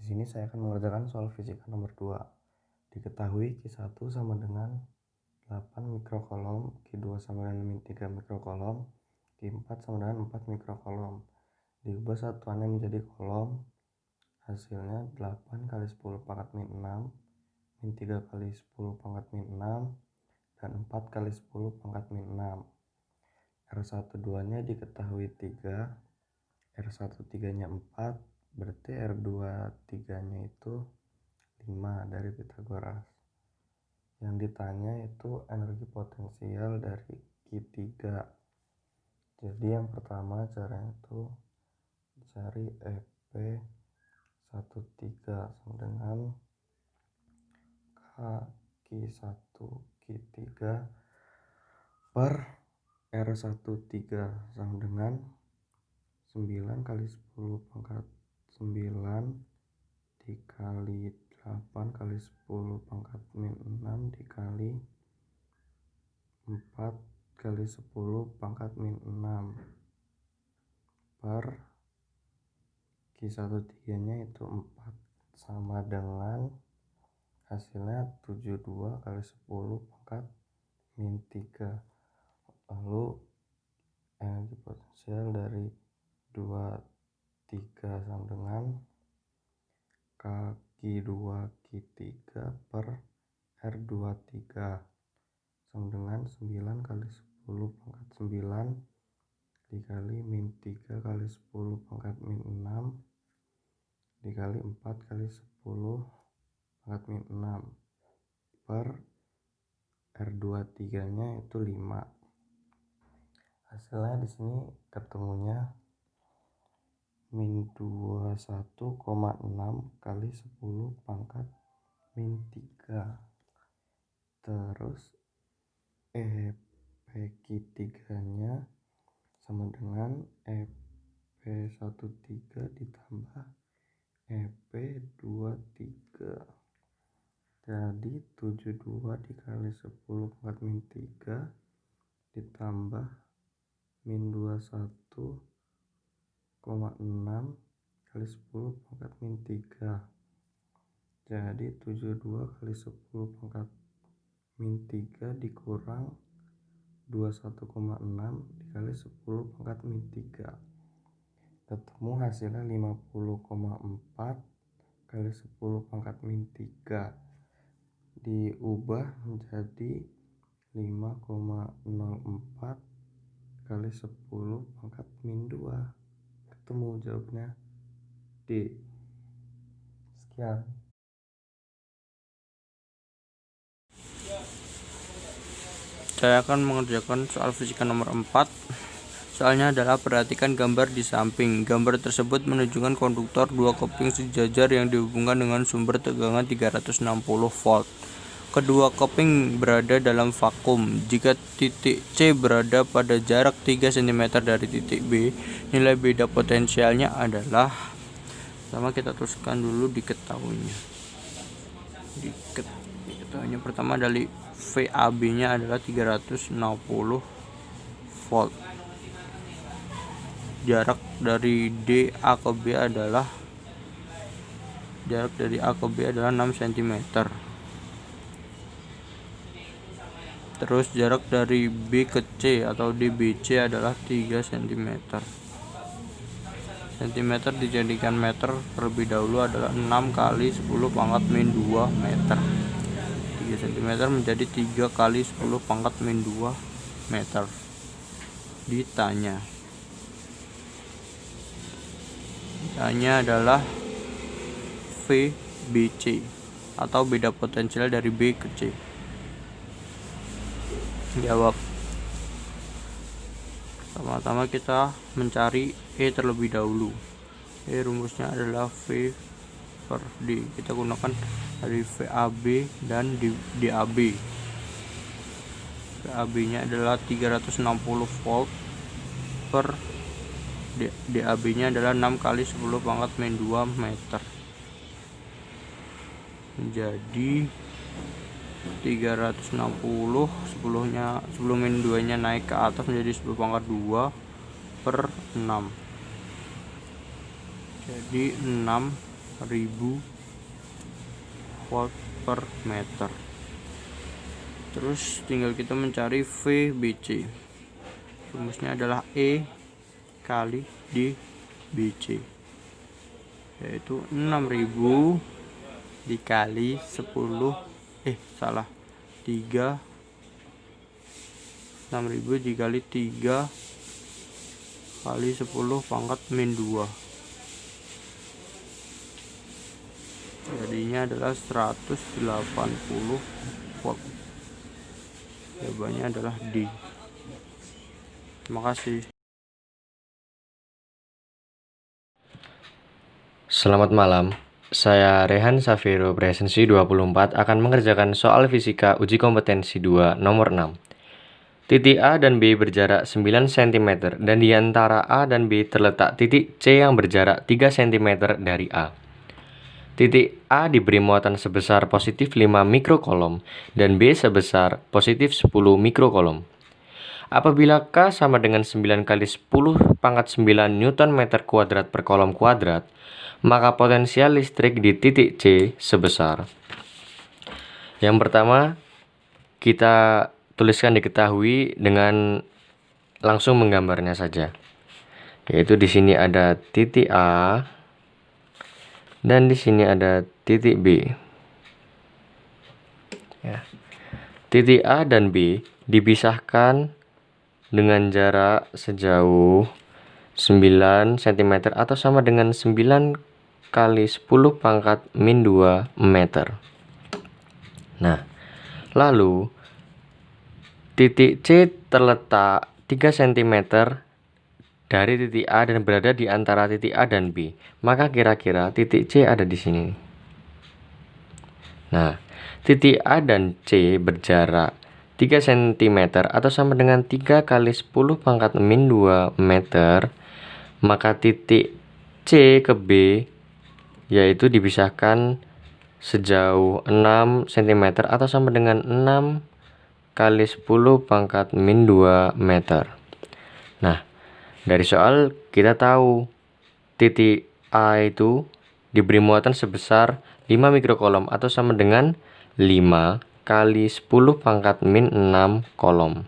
sini saya akan mengerjakan soal fisika nomor 2. Diketahui Q1 sama dengan 8 mikrokolom, Q2 sama dengan 3 mikrokolom, Q4 sama dengan 4 mikrokolom. Diubah satuannya menjadi kolom, hasilnya 8 kali 10 pangkat min 6, min 3 kali 10 pangkat min 6, dan 4 kali 10 pangkat min 6. R12 nya diketahui 3, R13 nya 4, berarti R23 nya itu 5 dari Pitagoras. Yang ditanya itu energi potensial dari Q3. Jadi yang pertama caranya itu cari EP13 sama dengan Q1 Q3 per R13 sama dengan 9 kali 10 pangkat 9 dikali 8 kali 10 pangkat min 6 dikali 4 kali 10 pangkat min 6 per Q13 nya itu 4 sama dengan hasilnya 72 kali 10 pangkat min 3. Lalu energi potensial dari 23 sama dengan Q2 Q3 per R23 sama dengan 9 kali 10 pangkat 9 dikali min 3 kali 10 pangkat min 6 dikali 4 kali 10 pangkat min 6 per R23 nya itu 5. Hasilnya di sini ketemunya min 21,6 kali 10 pangkat min 3. Terus EP3 nya sama dengan EP13 ditambah EP23. Jadi 72 dikali 10 pangkat min 3 ditambah min 21,6 kali 10 pangkat min 3. Jadi 72 kali 10 pangkat min 3 dikurang 21,6 dikali 10 pangkat min 3. Ketemu hasilnya 50,4 kali 10 pangkat min 3. Diubah menjadi 5,04 kali 10 pangkat min 2. Ketemu jawabnya D. Sekian. Saya akan mengerjakan soal fisika nomor 4. Soalnya adalah perhatikan gambar di samping. Gambar tersebut menunjukkan konduktor dua keping sejajar yang dihubungkan dengan sumber tegangan 360 volt. Kedua keping berada dalam vakum. Jika titik C berada pada jarak 3 cm dari titik B, nilai beda potensialnya adalah, pertama kita tuliskan dulu diketahuinya. Diketahuinya pertama dari VAB nya adalah 360 volt. Jarak dari A ke B adalah 6 cm. Terus jarak dari B ke C atau DBC adalah 3 cm. Cm dijadikan meter terlebih dahulu adalah 6 kali 10 pangkat min 2 meter. 3 cm menjadi 3 kali 10 pangkat min 2 meter. Ditanya adalah VBC atau beda potensial dari B ke C. Jawab. Pertama-tama kita mencari E terlebih dahulu. Rumusnya adalah V per D. Kita gunakan dari VAB dan DAB. VAB nya adalah 360 volt per DAB nya adalah 6 kali 10 pangkat min 2 meter. Jadi 360 10 min 2 nya naik ke atas menjadi 10 pangkat 2 per 6. Jadi 6 1000 volt per meter. Terus tinggal kita mencari VBC. Rumusnya adalah E kali dBc, yaitu 6000 dikali 10 6000 dikali 3 kali 10 pangkat min 2, jadinya adalah 180 volt. Jawabannya adalah D. Terima kasih. Selamat malam, saya Rehan Safiro Presensi 24 akan mengerjakan soal fisika uji kompetensi 2 nomor 6. Titik A dan B berjarak 9 cm dan di antara A dan B terletak titik C yang berjarak 3 cm dari A. Titik A diberi muatan sebesar positif 5 mikrokolom dan B sebesar positif 10 mikrokolom. Apabila K sama dengan 9 kali 10 pangkat 9 Newton meter kuadrat per kolom kuadrat, maka potensial listrik di titik C sebesar. Yang pertama, kita tuliskan diketahui dengan langsung menggambarnya saja. Yaitu di sini ada titik A dan di sini ada titik B. Ya. Titik A dan B dipisahkan dengan jarak sejauh 9 cm atau sama dengan 9 kali 10 pangkat min 2 meter. Nah, lalu titik C terletak 3 cm dari titik A dan berada di antara titik A dan B. Maka kira-kira titik C ada di sini. Nah, titik A dan C berjarak 3 cm atau sama dengan 3 kali 10 pangkat min 2 meter. Maka titik C ke B yaitu dipisahkan sejauh 6 cm atau sama dengan 6 kali 10 pangkat min 2 meter. Nah, dari soal kita tahu titik A itu diberi muatan sebesar 5 mikrokolom atau sama dengan 5 kali 10 pangkat min 6 kolom.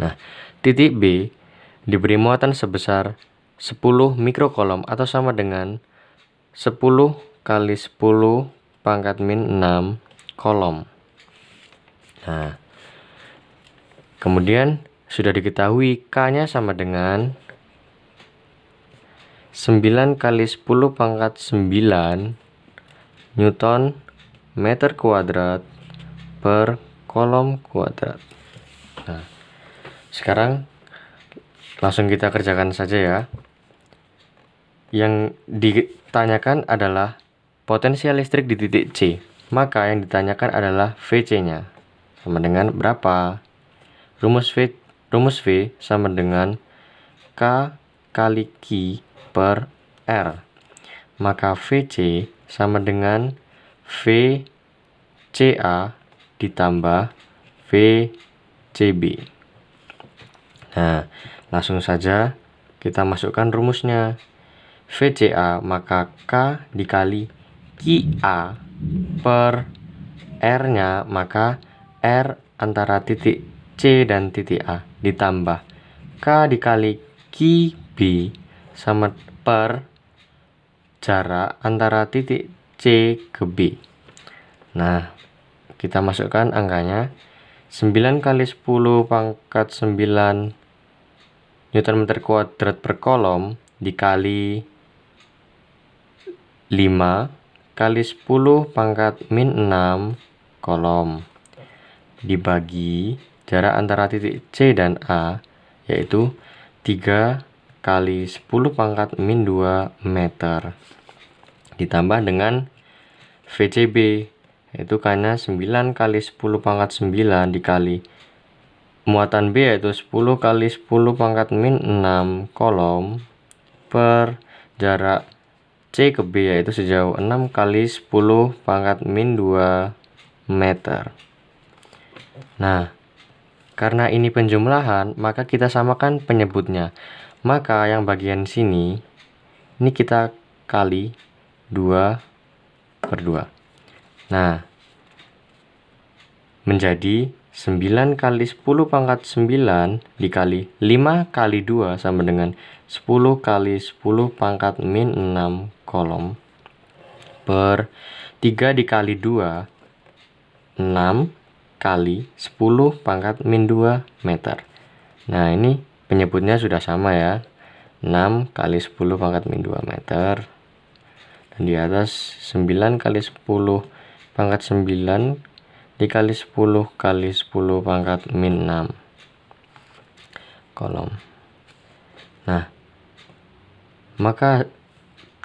Nah, titik B diberi muatan sebesar 10 mikrokolom atau sama dengan 10 kali 10 pangkat min 6 kolom. Nah, kemudian sudah diketahui K-nya sama dengan 9 kali 10 pangkat 9 Newton meter kuadrat per kolom kuadrat. Nah, sekarang langsung kita kerjakan saja ya. Yang ditanyakan adalah potensial listrik di titik C. Maka yang ditanyakan adalah VC-nya. Sama dengan berapa? Rumus V sama dengan K kali Q per R. Maka VC sama dengan VCA ditambah VCB. Nah, langsung saja kita masukkan rumusnya. VCA maka K dikali QA per R-nya maka R antara titik C dan titik A ditambah K dikali QB sama per jarak antara titik C ke B. Nah, kita masukkan angkanya 9 kali 10 pangkat 9 Newton meter kuadrat per kolom dikali 5 kali 10 pangkat min 6 kolom dibagi jarak antara titik C dan A yaitu 3 kali 10 pangkat min 2 meter ditambah dengan VCB yaitu karena 9 kali 10 pangkat 9 dikali muatan B yaitu 10 kali 10 pangkat min 6 kolom per jarak C ke B yaitu sejauh 6 kali 10 pangkat min 2 meter. Nah, karena ini penjumlahan, maka kita samakan penyebutnya. Maka yang bagian sini, ini kita kali 2/2. Nah, menjadi 9 kali 10 pangkat 9 dikali 5 kali 2 sama dengan 10 kali 10 pangkat min 6 kolom per 3 dikali 2, 6 kali 10 pangkat min 2 meter. Nah, ini penyebutnya sudah sama ya. 6 kali 10 pangkat min 2 meter. Dan di atas 9 kali 10 pangkat 9 dikali 10 kali 10 pangkat min 6 kolom. Nah, maka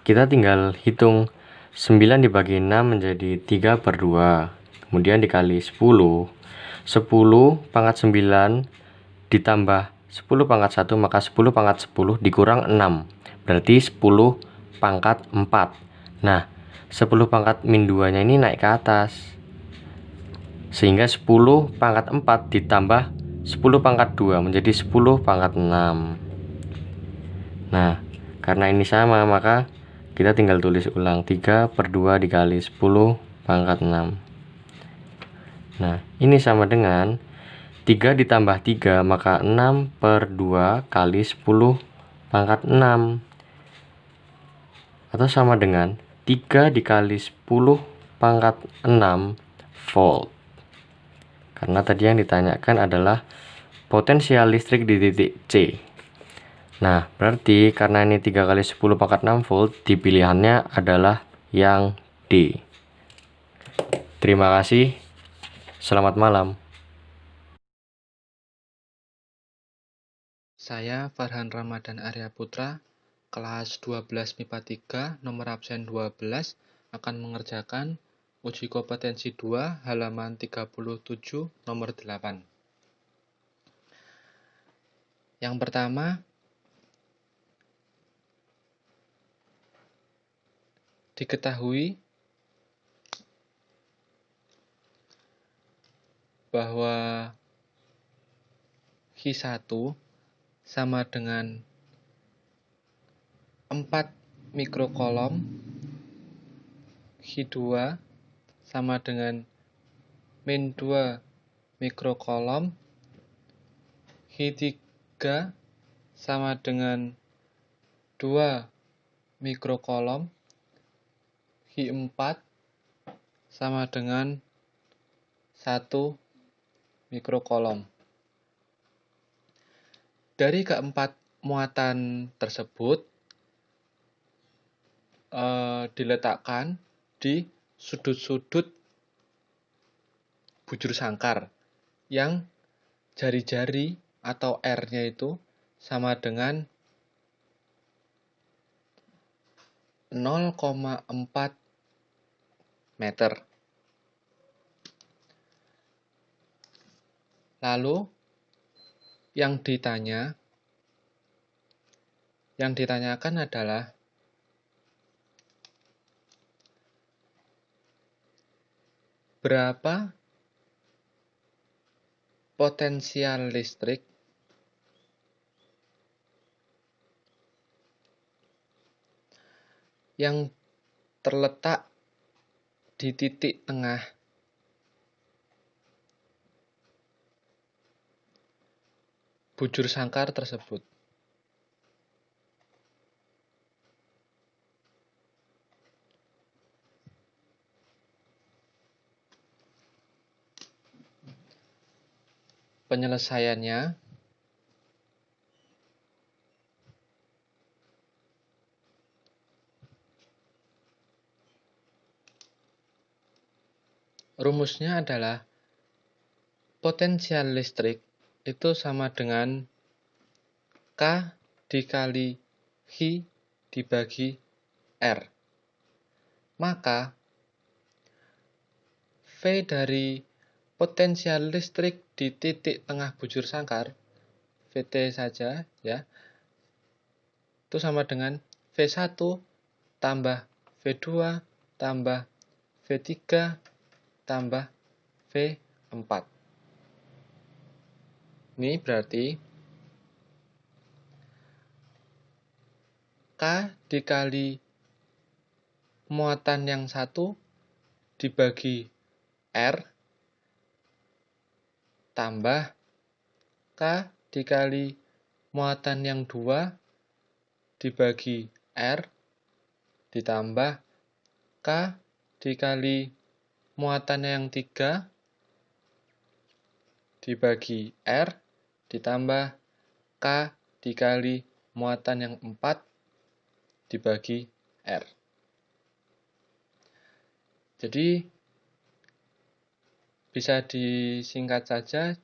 kita tinggal hitung 9 dibagi 6 menjadi 3/2. Kemudian dikali 10. 10 pangkat 9 ditambah 10 pangkat 1, maka 10 pangkat 10 dikurang 6. Berarti 10 pangkat 4. Nah, 10 pangkat min 2-nya ini naik ke atas. Sehingga 10 pangkat 4 ditambah 10 pangkat 2 menjadi 10 pangkat 6. Nah, karena ini sama, maka kita tinggal tulis ulang 3/2 dikali 10 pangkat 6. Nah, ini sama dengan 3 ditambah 3, maka 6/2 kali 10 pangkat 6. Atau sama dengan 3 dikali 10 pangkat 6 volt. Karena tadi yang ditanyakan adalah potensial listrik di titik C. Nah, berarti karena ini 3 kali 10 pangkat 6 volt, dipilihannya adalah yang D. Terima kasih. Selamat malam. Saya Farhan Ramadan Arya Putra, kelas 12 MIPA 3, nomor absen 12, akan mengerjakan uji kompetensi 2, halaman 37, nomor 8. Yang pertama, diketahui bahwa Q1 sama dengan 4 mikrokolom, Q2 sama dengan min 2 mikrokolom, Q3 sama dengan 2 mikrokolom, Q4 sama dengan 1 mikrokolom. Dari keempat muatan tersebut diletakkan di sudut-sudut bujur sangkar yang jari-jari atau R-nya itu sama dengan 0,4 meter. Lalu yang ditanyakan adalah berapa potensial listrik yang terletak di titik tengah bujur sangkar tersebut. Penyelesaiannya, rumusnya adalah potensial listrik itu sama dengan K dikali I dibagi R. Maka V dari potensial listrik di titik tengah bujur sangkar, VT saja ya, itu sama dengan V1 tambah V2 tambah V3 tambah V4. Ini berarti K dikali muatan yang 1 dibagi R tambah K dikali muatan yang 2 dibagi R ditambah K dikali muatan yang 3 dibagi R ditambah K dikali muatan yang 4 dibagi R. Jadi bisa disingkat saja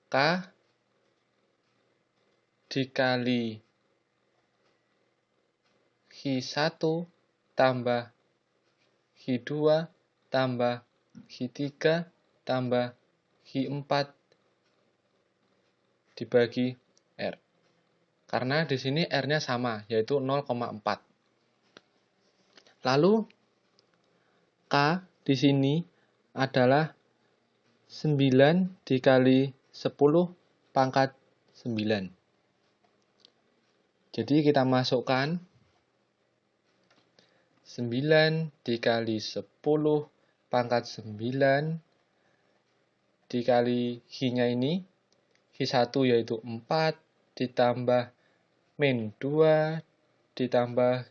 K dikali Hi1 tambah Hi2 tambah Hi3 tambah Hi4 dibagi R. Karena di sini R-nya sama, yaitu 0,4. Lalu K di sini adalah 9 dikali 10 pangkat 9. Jadi kita masukkan 9 dikali 10 pangkat 9 dikali Hi-nya ini, Hi1 yaitu 4 ditambah min 2 ditambah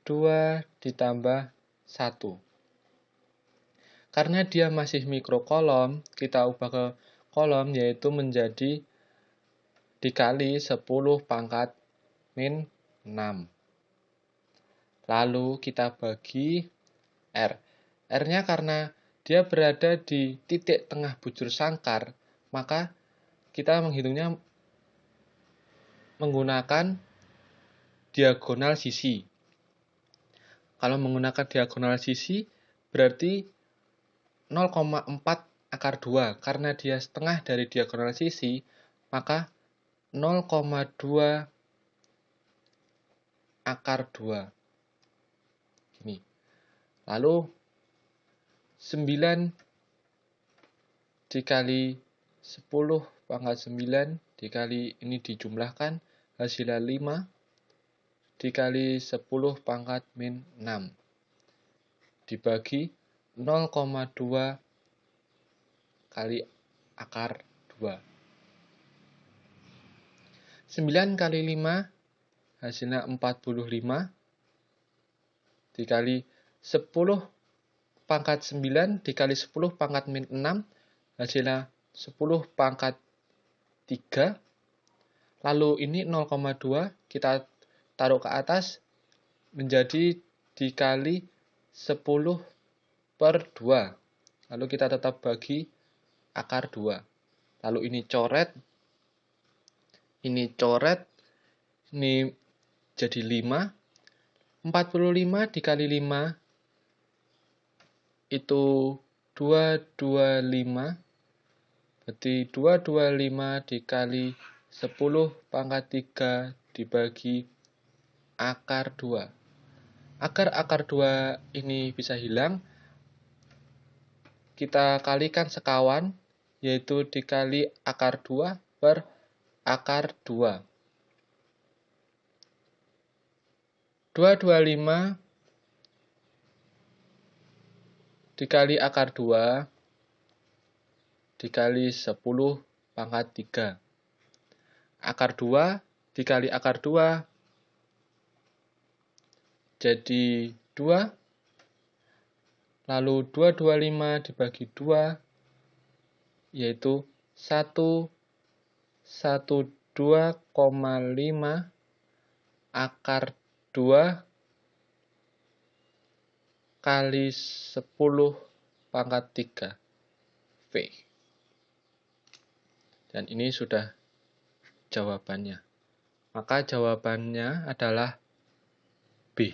2 ditambah 1. Karena dia masih mikrokolom, kita ubah ke kolom yaitu menjadi dikali 10 pangkat min 6. Lalu kita bagi R. R-nya karena dia berada di titik tengah bujur sangkar, maka kita menghitungnya menggunakan diagonal sisi. Kalau menggunakan diagonal sisi, berarti 0,4 akar 2. Karena dia setengah dari diagonal sisi, maka 0,2 akar 2. Ini. Lalu 9 dikali 10 pangkat 9 dikali ini dijumlahkan, hasilnya 5 dikali 10 pangkat min 6 dibagi 0,2 kali akar 2. 9 kali 5 hasilnya 45 dikali 10 pangkat 9 dikali 10 pangkat min 6 hasilnya 10 pangkat 3. Lalu ini 0,2 kita taruh ke atas menjadi dikali 10 per 2. Lalu kita tetap bagi akar 2. Lalu ini coret, ini jadi 5. 45 dikali 5 itu 225. Berarti 225 dikali 10 pangkat 3 dibagi akar 2. Agar akar 2 ini bisa hilang, kita kalikan sekawan, yaitu dikali akar 2 per akar 2. 225 dikali akar 2 dikali 10 pangkat 3. Akar 2 dikali akar 2 jadi 2. Lalu 225 dibagi 2 yaitu 112,5 akar 2 kali 10 pangkat 3 V. Dan ini sudah jawabannya. Maka jawabannya adalah B.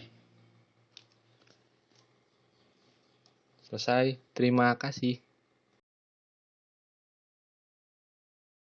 Selesai. Terima kasih.